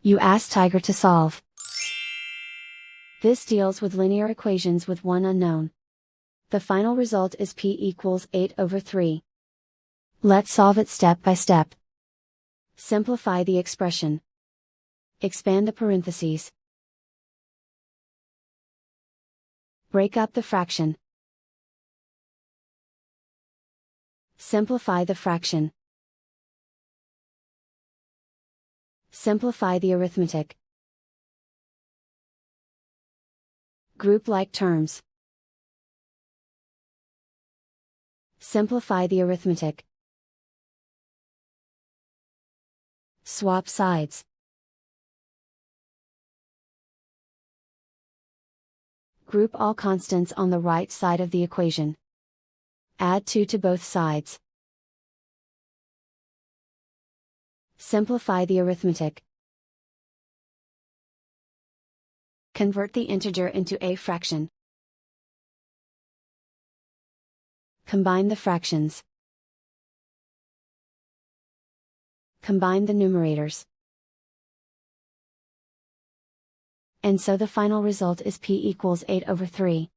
You ask Tiger to solve. This deals with linear equations with one unknown. The final result is p equals 8/3. Let's solve it step by step. Simplify the expression. Expand the parentheses. Break up the fraction. Simplify the fraction. Simplify the arithmetic. Group like terms. Simplify the arithmetic. Swap sides. Group all constants on the right side of the equation. Add 2 to both sides. Simplify the arithmetic. Convert the integer into a fraction. Combine the fractions. Combine the numerators. And so the final result is p equals 8/3.